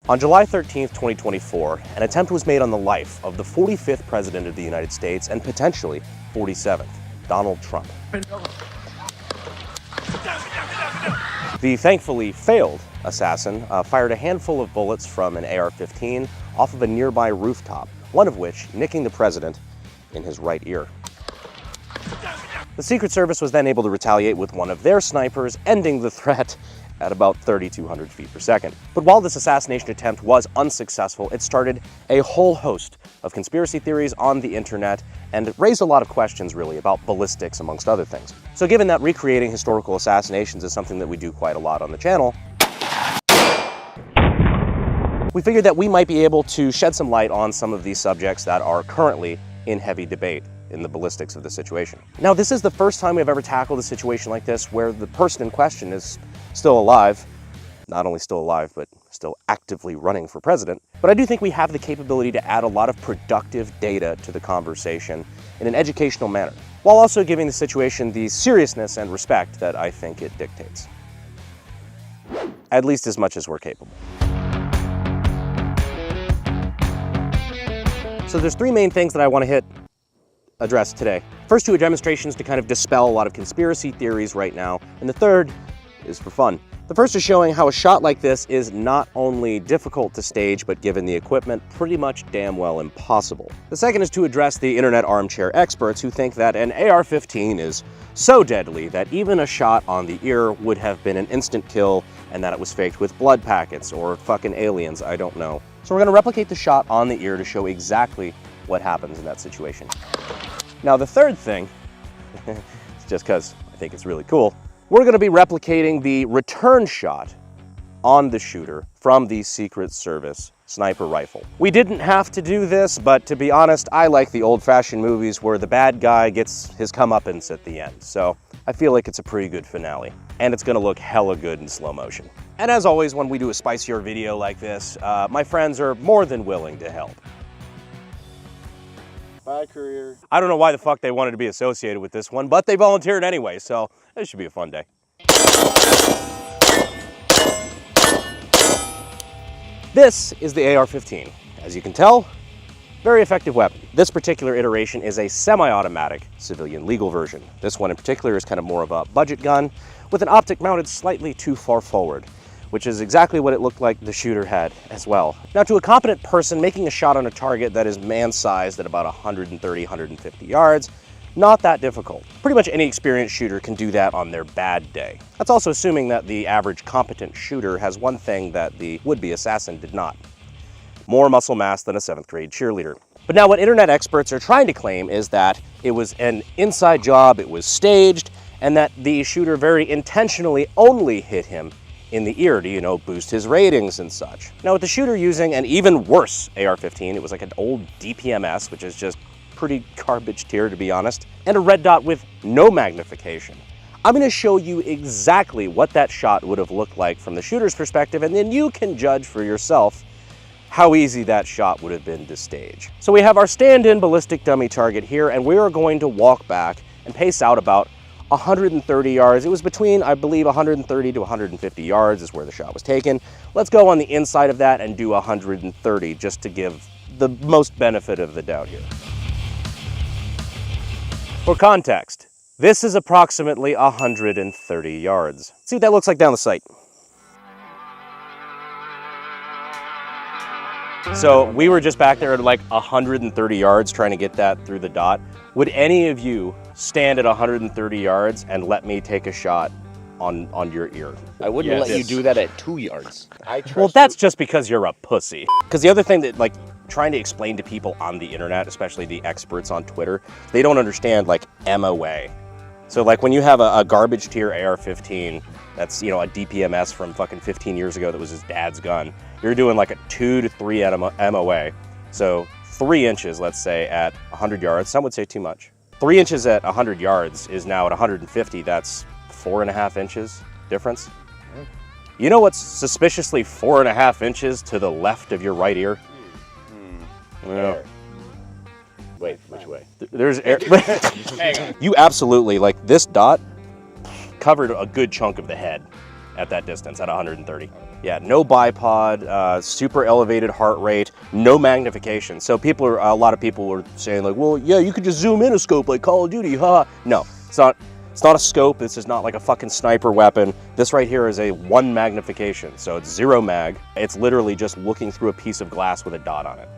On July 13th, 2024, an attempt was made on the life of the 45th President of the United States and potentially 47th, Donald Trump. The thankfully failed assassin fired a handful of bullets from an AR-15 off of a nearby rooftop, one of which nicking the president in his right ear. The Secret Service was then able to retaliate with one of their snipers, ending the threat at about 3,200 feet per second. But while this assassination attempt was unsuccessful, it started a whole host of conspiracy theories on the internet and raised a lot of questions really about ballistics amongst other things. So given that recreating historical assassinations is something that we do quite a lot on the channel, we figured that we might be able to shed some light on some of these subjects that are currently in heavy debate in the ballistics of the situation. Now, this is the first time we've ever tackled a situation like this where the person in question is still alive, not only still alive, but still actively running for president. But I do think we have the capability to add a lot of productive data to the conversation in an educational manner, while also giving the situation the seriousness and respect that I think it dictates. At least as much as we're capable. So there's three main things that I want to address today. First two are demonstrations to kind of dispel a lot of conspiracy theories right now, and the third is for fun. The first is showing how a shot like this is not only difficult to stage, but given the equipment, pretty much damn well impossible. The second is to address the internet armchair experts who think that an AR-15 is so deadly that even a shot on the ear would have been an instant kill and that it was faked with blood packets or fucking aliens, I don't know. So we're gonna replicate the shot on the ear to show exactly what happens in that situation. Now the third thing, it's just because I think it's really cool, we're gonna be replicating the return shot on the shooter from the Secret Service sniper rifle. We didn't have to do this, but to be honest, I like the old-fashioned movies where the bad guy gets his comeuppance at the end, so I feel like it's a pretty good finale. And it's gonna look hella good in slow motion. And as always, when we do a spicier video like this, my friends are more than willing to help. Bye, career. I don't know why the fuck they wanted to be associated with this one, but they volunteered anyway, so it should be a fun day. This is the AR-15. As you can tell, very effective weapon. This particular iteration is a semi-automatic civilian legal version. This one in particular is kind of more of a budget gun with an optic mounted slightly too far forward, which is exactly what it looked like the shooter had as well. Now, to a competent person, making a shot on a target that is man-sized at about 130, 150 yards, not that difficult. Pretty much any experienced shooter can do that on their bad day. That's also assuming that the average competent shooter has one thing that the would-be assassin did not: more muscle mass than a 7th grade cheerleader. But now what internet experts are trying to claim is that it was an inside job, it was staged, and that the shooter very intentionally only hit him in the ear to, you know, boost his ratings and such. Now with the shooter using an even worse AR-15, it was like an old DPMS, which is just pretty garbage tier to be honest, and a red dot with no magnification. I'm gonna show you exactly what that shot would have looked like from the shooter's perspective, and then you can judge for yourself how easy that shot would have been to stage. So we have our stand-in ballistic dummy target here, and we are going to walk back and pace out about 130 yards. It was between, I believe, 130 to 150 yards is where the shot was taken. Let's go on the inside of that and do 130 just to give the most benefit of the doubt here. For context, this is approximately 130 yards. See what that looks like down the sight. So we were just back there at like 130 yards trying to get that through the dot. Would any of you stand at 130 yards and let me take a shot on your ear? I wouldn't let you do that at 2 yards. Well, that's just because you're a pussy. Because the other thing that, like, trying to explain to people on the internet, especially the experts on Twitter, they don't understand, like, MOA. So, like, when you have a garbage tier AR-15, that's, you know, a DPMS from fucking 15 years ago that was his dad's gun, you're doing like a 2 to 3 MOA. So 3 inches, let's say, at 100 yards, some would say too much. 3 inches at 100 yards is now at 150, that's 4.5 inches difference. You know what's suspiciously 4.5 inches to the left of your right ear? Yeah. Wait, which way? There's air. Hang on. You absolutely, like, this dot covered a good chunk of the head at that distance, at 130. Yeah, no bipod, super elevated heart rate, no magnification. So a lot of people were saying like, well, yeah, you could just zoom in a scope like Call of Duty, huh? No, it's not a scope. This is not like a fucking sniper weapon. This right here is a 1 magnification. So it's 0 mag. It's literally just looking through a piece of glass with a dot on it.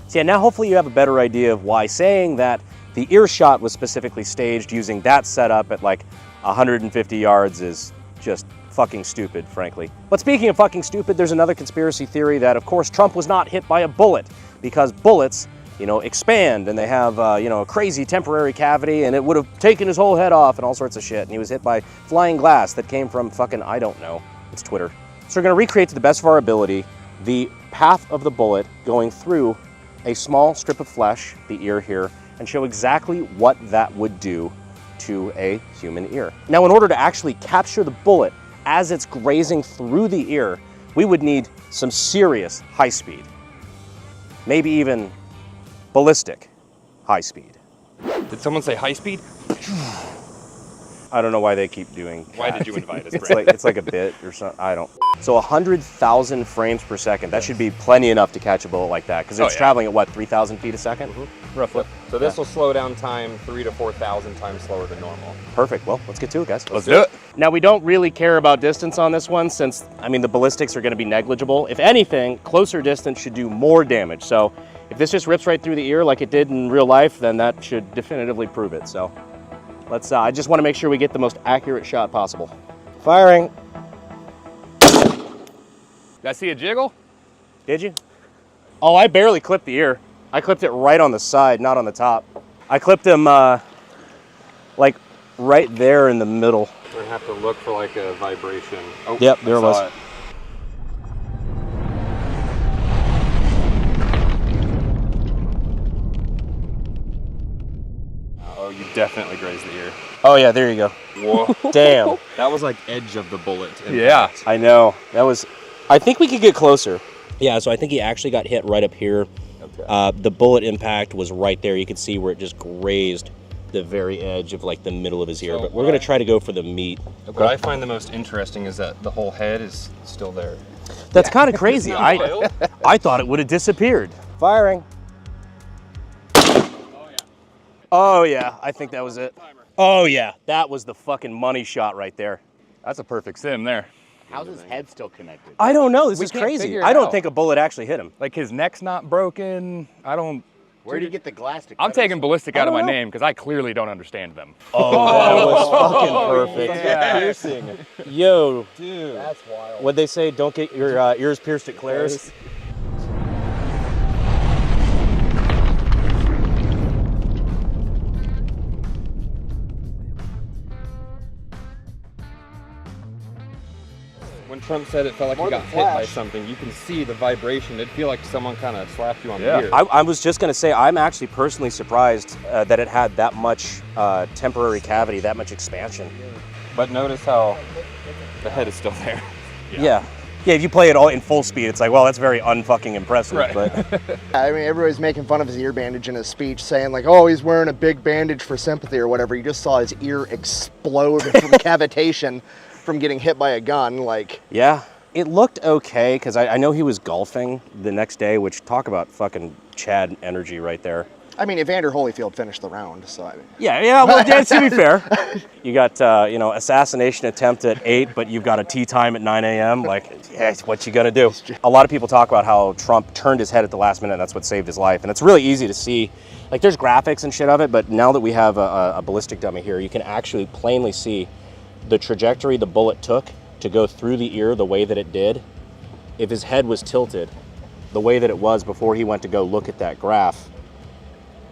So yeah, now hopefully you have a better idea of why saying that the ear shot was specifically staged using that setup at like 150 yards is just fucking stupid, frankly. But speaking of fucking stupid, there's another conspiracy theory that, of course, Trump was not hit by a bullet because bullets, you know, expand and they have, you know, a crazy temporary cavity and it would have taken his whole head off and all sorts of shit. And he was hit by flying glass that came from fucking, I don't know, it's Twitter. So we're gonna recreate to the best of our ability the path of the bullet going through a small strip of flesh, the ear here, and show exactly what that would do to a human ear. Now, in order to actually capture the bullet as it's grazing through the ear, we would need some serious high speed. Maybe even ballistic high speed. Did someone say high speed? I don't know why they keep doing that. Why did you invite us, It's like a bit or something, I don't. So 100,000 frames per second, that should be plenty enough to catch a bullet like that, because it's traveling at what, 3,000 feet a second? Roughly. So this will slow down time 3,000 to 4,000 times slower than normal. Perfect, well, let's get to it, guys. Let's do it. Now, we don't really care about distance on this one since, I mean, the ballistics are gonna be negligible. If anything, closer distance should do more damage. So if this just rips right through the ear like it did in real life, then that should definitively prove it. So let's, I just wanna make sure we get the most accurate shot possible. Firing. Did I see a jiggle? Did you? Oh, I barely clipped the ear. I clipped it right on the side, not on the top. I clipped him like right there in the middle. We're gonna have to look for like a vibration. Oh, yep, there it was. It. Oh, you definitely grazed the ear. Oh yeah, there you go. Whoa. Damn. That was like edge of the bullet. Yeah. I know. That was, I think we could get closer. Yeah, so I think he actually got hit right up here. Okay. The bullet impact was right there. You could see where it just grazed the very edge of like the middle of his ear. So but we're gonna try to go for the meat. What I find the most interesting is that the whole head is still there. That's kind of crazy. I thought it would have disappeared. Firing. Oh yeah, I think that was it. Oh yeah, that was the fucking money shot right there. That's a perfect sim there. How's his head still connected? I don't know, this We is can't crazy. figure it I don't out. think a bullet actually hit him. Like his neck's not broken. I don't. Where do you get the glass to cut I'm taking it? ballistic out of my know. name because I clearly don't understand them. Oh, that was fucking perfect. Yeah. Piercing. Yo, Dude. That's wild. what'd they say? Don't get your ears pierced at Claire's? When Trump said it felt like More he got than hit by flash. something, you can see the vibration. It'd feel like someone kind of slapped you on Yeah. the ear. I was just gonna say, I'm actually personally surprised that it had that much temporary cavity, that much expansion. But notice how the head is still there. Yeah. Yeah, if you play it all in full speed, it's like, well, that's very unfucking impressive. Right. But I mean, everybody's making fun of his ear bandage in his speech, saying like, "Oh, he's wearing a big bandage for sympathy or whatever." You just saw his ear explode from cavitation from getting hit by a gun. Like, yeah, it looked okay because I know he was golfing the next day, which talk about fucking Chad energy right there. I mean, Evander Holyfield finished the round, so I mean, Yeah, well, yeah, to be fair. You got, you know, assassination attempt at 8, but you've got a tea time at 9 a.m. Like, yeah, what you gonna do? A lot of people talk about how Trump turned his head at the last minute and that's what saved his life. And it's really easy to see. Like, there's graphics and shit of it, but now that we have a ballistic dummy here, you can actually plainly see the trajectory the bullet took to go through the ear the way that it did. If his head was tilted the way that it was before he went to go look at that graph,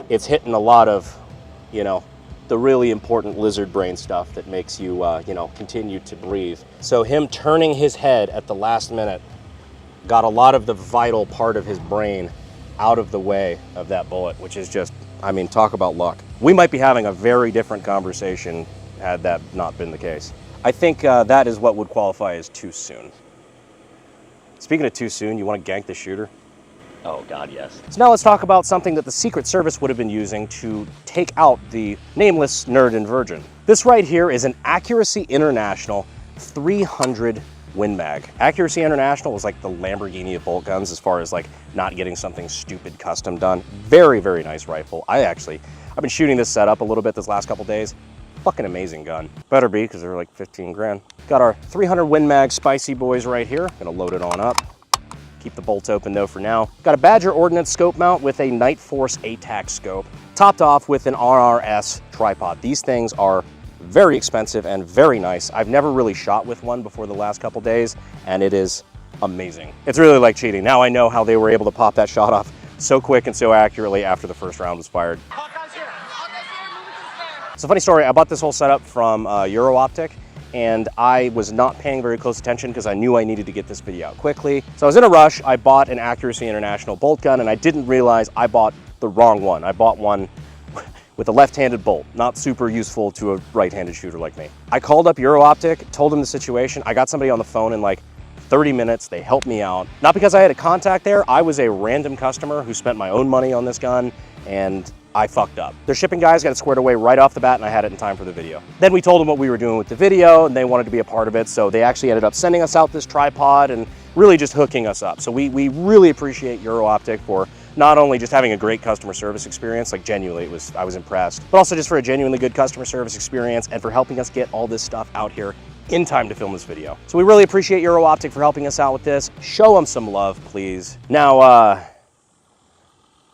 it's hitting a lot of, you know, the really important lizard brain stuff that makes you, you know, continue to breathe. So him turning his head at the last minute got a lot of the vital part of his brain out of the way of that bullet, which is just, I mean, talk about luck. We might be having a very different conversation had that not been the case. I think that is what would qualify as too soon. Speaking of too soon, you want to gank the shooter? Oh, God, yes. So now let's talk about something that the Secret Service would have been using to take out the nameless nerd and virgin. This right here is an Accuracy International 300 Win Mag. Accuracy International was like the Lamborghini of bolt guns as far as like not getting something stupid custom done. Very, very nice rifle. I've been shooting this setup a little bit this last couple days. Fucking amazing gun. Better be, because they're like 15 grand. Got our 300 Win Mag Spicy Boys right here. Gonna load it on up. Keep the bolts open though for now. Got a Badger Ordnance scope mount with a Night Force ATAC scope, topped off with an RRS tripod. These things are very expensive and very nice. I've never really shot with one before the last couple days, and it is amazing. It's really like cheating. Now I know how they were able to pop that shot off so quick and so accurately after the first round was fired. It's a funny story. I bought this whole setup from EuroOptic, and I was not paying very close attention because I knew I needed to get this video out quickly. So I was in a rush. I bought an Accuracy International bolt gun, and I didn't realize I bought the wrong one. I bought one with a left-handed bolt, not super useful to a right-handed shooter like me. I called up EuroOptic, told them the situation. I got somebody on the phone in like 30 minutes. They helped me out. Not because I had a contact there. I was a random customer who spent my own money on this gun, and I fucked up. Their shipping guys got it squared away right off the bat, and I had it in time for the video. Then we told them what we were doing with the video, and they wanted to be a part of it, so they actually ended up sending us out this tripod and really just hooking us up. So we really appreciate EuroOptic for not only just having a great customer service experience, like genuinely I was impressed, but also just for a genuinely good customer service experience and for helping us get all this stuff out here in time to film this video. So we really appreciate EuroOptic for helping us out with this. Show them some love, please. Now,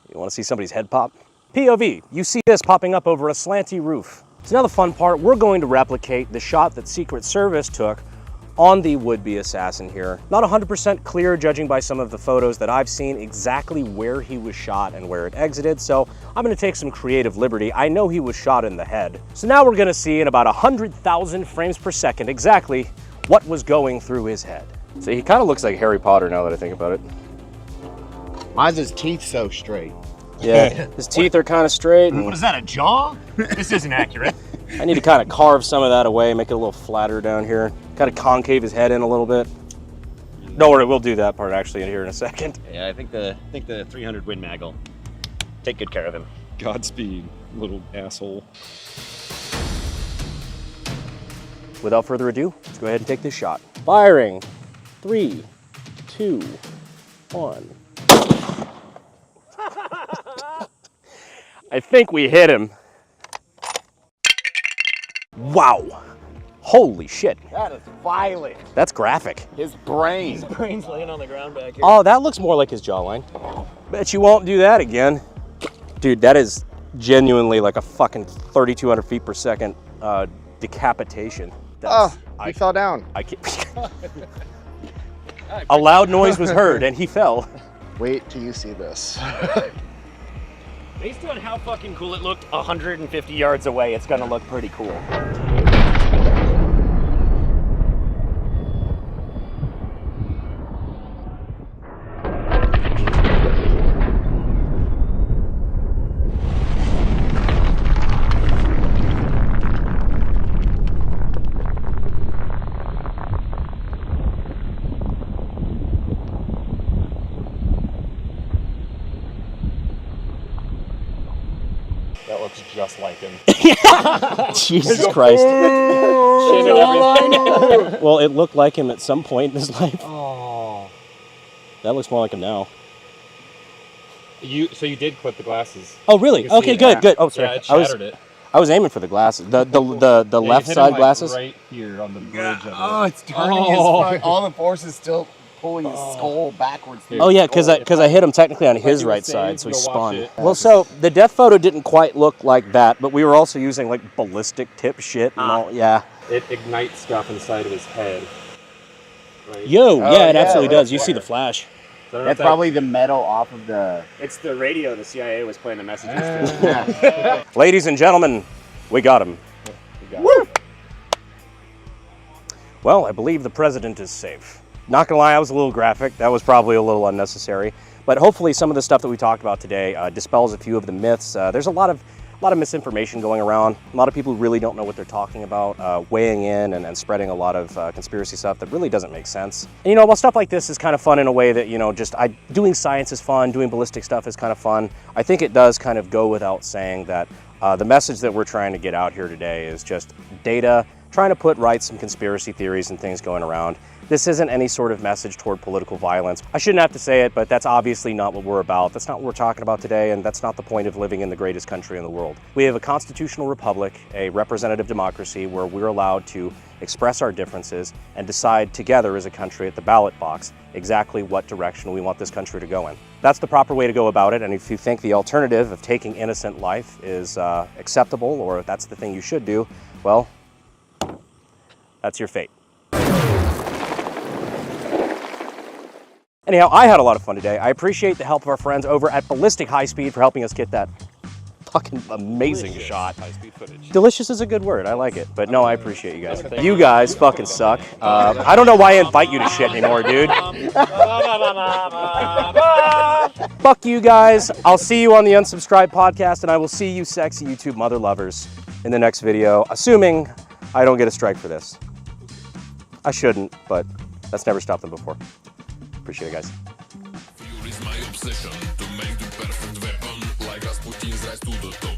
you wanna see somebody's head pop? POV, you see this popping up over a slanty roof. So now the fun part, we're going to replicate the shot that Secret Service took on the would-be assassin here. Not 100% clear, judging by some of the photos that I've seen, exactly where he was shot and where it exited, so I'm gonna take some creative liberty. I know he was shot in the head. So now we're gonna see in about 100,000 frames per second exactly what was going through his head. So he kind of looks like Harry Potter now that I think about it. Why is his teeth so straight? Yeah, his teeth are kind of straight. And What is that, a jaw? This isn't accurate. I need to kind of carve some of that away, make it a little flatter down here. Kind of concave his head in a little bit. Don't worry, we'll do that part actually in here in a second. Yeah, I think the 300 Win Mag will take good care of him. Godspeed, little asshole. Without further ado, let's go ahead and take this shot. Firing. 3, 2, 1. I think we hit him. Wow. Holy shit. That is violent. That's graphic. His brain. Brain's laying on the ground back here. Oh, that looks more like his jawline. Bet you won't do that again. Dude, that is genuinely like a fucking 3,200 feet per second decapitation. Oh, he fell down. I can't. A loud noise was heard and he fell. Wait till you see this. Based on how fucking cool it looked 150 yards away, it's gonna look pretty cool. That looks just like him. Jesus Christ. Well, it looked like him at some point in his life. Oh. That looks more like him now. So you did clip the glasses. Oh, really? You can see Okay, it. good, good. Oh, sorry. Yeah, it shattered it. I was aiming for the glasses. The Yeah, left you hit side him, like, glasses. right here on the bridge of it. Oh, it's turning his all the force is still pulling his skull backwards. through Oh his yeah, because skull. I hit him technically on his he was right saying, side, so he go watch spun. it. Well, so the death photo didn't quite look like that, but we were also using like ballistic tip shit and all. Yeah. It ignites stuff inside of his head. Right? Yo, yeah, it yeah, absolutely that's does. You see the flash. So I don't know That's if probably the metal off of the. It's the radio the CIA was playing the messages through. Yeah. Ladies and gentlemen, we got him. Woo! Well, I believe the president is safe. Not gonna lie, I was a little graphic. That was probably a little unnecessary. But hopefully some of the stuff that we talked about today dispels a few of the myths. There's a lot of misinformation going around. A lot of people who really don't know what they're talking about, weighing in and spreading a lot of conspiracy stuff that really doesn't make sense. And, you know, while stuff like this is kind of fun in a way that, you know, doing science is fun, doing ballistic stuff is kind of fun, I think it does kind of go without saying that the message that we're trying to get out here today is just data, trying to put right some conspiracy theories and things going around. This isn't any sort of message toward political violence. I shouldn't have to say it, but that's obviously not what we're about. That's not what we're talking about today, and that's not the point of living in the greatest country in the world. We have a constitutional republic, a representative democracy where we're allowed to express our differences and decide together as a country at the ballot box exactly what direction we want this country to go in. That's the proper way to go about it, and if you think the alternative of taking innocent life is acceptable, or if that's the thing you should do, well, that's your fate. Anyhow, I had a lot of fun today. I appreciate the help of our friends over at Ballistic High Speed for helping us get that fucking amazing shot. High-speed footage. Delicious is a good word, I like it. But no, I appreciate you guys. You guys fucking suck. I don't know why I invite you to shit anymore, dude. Fuck you guys. I'll see you on the Unsubscribed podcast, and I will see you sexy YouTube mother lovers in the next video, assuming I don't get a strike for this. I shouldn't, but that's never stopped them before. Appreciate it, guys. Fury is my obsession to make the perfect weapon, like Rasputin's rise to the top.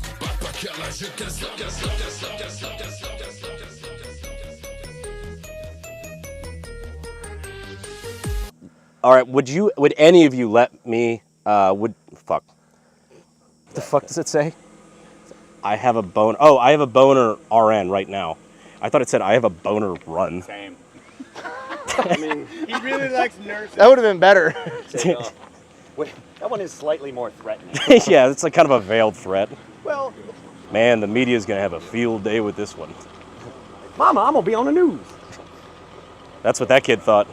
All right, would any of you let me, fuck. What the fuck does it say? I have a boner. Oh, I have a boner RN right now. I thought it said I have a boner run. Same. I mean, He really likes nurses. That would have been better. wait, that one is slightly more threatening. Yeah, it's like kind of a veiled threat. Well, Man, the media's gonna have a field day with this one. Mama, I'm gonna be on the news. That's what that kid thought.